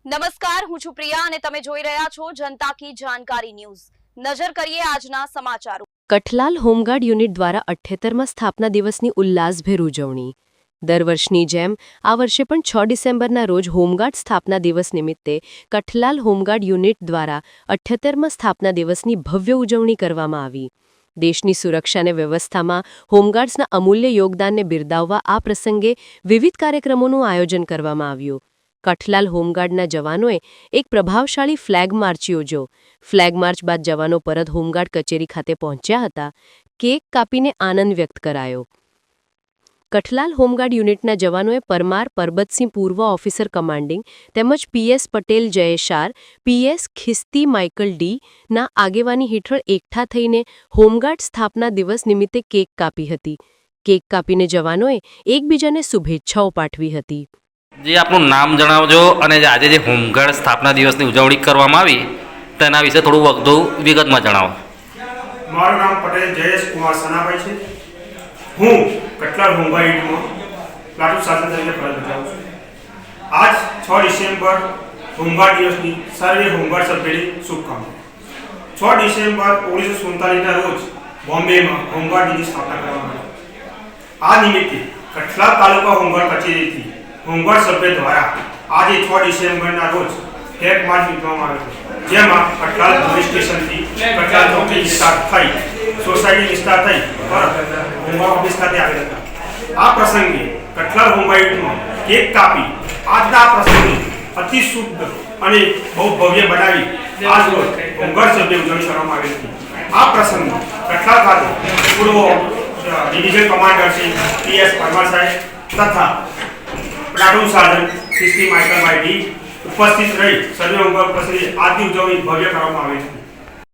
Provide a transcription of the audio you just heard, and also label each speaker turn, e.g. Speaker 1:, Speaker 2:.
Speaker 1: નમસ્કાર, હું છું પ્રિયા અને તમે જોઈ રહ્યા છો જનતા કી જાણકારી ન્યૂઝ। નજર કરીએ આજના સમાચારો।
Speaker 2: કઠલાલ હોમગાર્ડ યુનિટ દ્વારા 78માં સ્થાપના દિવસની ઉલ્લાસભેર ઉજવણી। દર વર્ષની જેમ આ વર્ષે પણ 6 ડિસેમ્બરના રોજ હોમગાર્ડ સ્થાપના દિવસ નિમિત્તે કઠલાલ હોમગાર્ડ યુનિટ દ્વારા 78માં સ્થાપના દિવસની ભવ્ય ઉજવણી કરવામાં આવી। દેશની સુરક્ષા અને વ્યવસ્થામાં હોમગાર્ડ્સના અમૂલ્ય યોગદાનને બિરદાવવા આ પ્રસંગે વિવિધ કાર્યક્રમોનું આયોજન કરવામાં આવ્યું। કઠલાલ હોમગાર્ડના જવાનોએ એક પ્રભાવશાળી ફ્લેગ માર્ચ યોજ્યો। ફ્લેગ માર્ચ બાદ જવાનો પરત હોમગાર્ડ કચેરી ખાતે પહોંચ્યા હતા। કેક કાપીને આનંદ વ્યક્ત કરાયો। કઠલાલ હોમગાર્ડ યુનિટના જવાનોએ પરમાર પરબતસિંહ પૂર્વ ઓફિસર કમાન્ડિંગ તેમજ પીએસ પટેલ જયેશાર, પીએસ ખિસ્તી માઇકલ ડી ના આગેવાની હેઠળ એકઠા થઈને હોમગાર્ડ સ્થાપના દિવસ નિમિત્તે કેક કાપી હતી। કેક કાપીને જવાનોએ એકબીજાને શુભેચ્છાઓ પાઠવી હતી।
Speaker 3: જે આપનું નામ જણાવજો અને આજે જે હોમગાર્ડ સ્થાપના દિવસની ઉજવણી કરવામાં આવી તેના વિશે થોડું વધુ વિગતમાં જણાવો।
Speaker 4: મારું નામ પટેલ જયેશ કુમાર સનાભાઈ છે। હું કઠલાલ હોમગાર્ડ યુનિટમાં પ્લાટૂન શાસન તરીકે ફરજ બજાવું છું। આજ 6 ડિસેમ્બર હોમગાર્ડ દિવસની સર્વે હોમગાર્ડ સભ્યોને શુભકામનાઓ। 6 ડિસેમ્બર 1947ના રોજ બોમ્બેમાં હોમગાર્ડ દિનની સ્થાપના કરવામાં આવી। આ નિમિત્તે કઠલાલ તાલુકા હોમગાર્ડ કચેરીથી હોમગાર્ડ સભ્ય દ્વારા આજે 6 ડિસેમ્બરના રોજ ફ્લેગ માર્ચ યોજવામાં આવ્યો હતો, જેમાં કઠલાલ પોલીસ સ્ટેશનથી કઠલાલ ચોકી વિસ્તાર થઈ સોસાયટી વિસ્તાર થઈ હોમગાર્ડ ઓફિસ ખાતે આવેલ હતા। આ પ્રસંગે કઠલાલ હોમગાર્ડ યુનિટમાં કેક કાપી આજના પ્રસંગે અતિ શુદ્ધ અને બહુ ભવ્ય બનાવી આજ રોજ હોમગાર્ડ સભ્ય ઉજવણી કરવામાં આવી હતી। આ પ્રસંગે કઠલાલ ખાતે પૂર્વ division commander Shri PS Parmar સાહેબ તથા પ્લાટૂન સાર્જન્ટ ખિસ્તી માઇકલ ડી ઉપસ્થિત રહી સર્વે હોમગાર્ડ પછી આજની ઉજવણી ભવ્ય કરવામાં આવી હતી।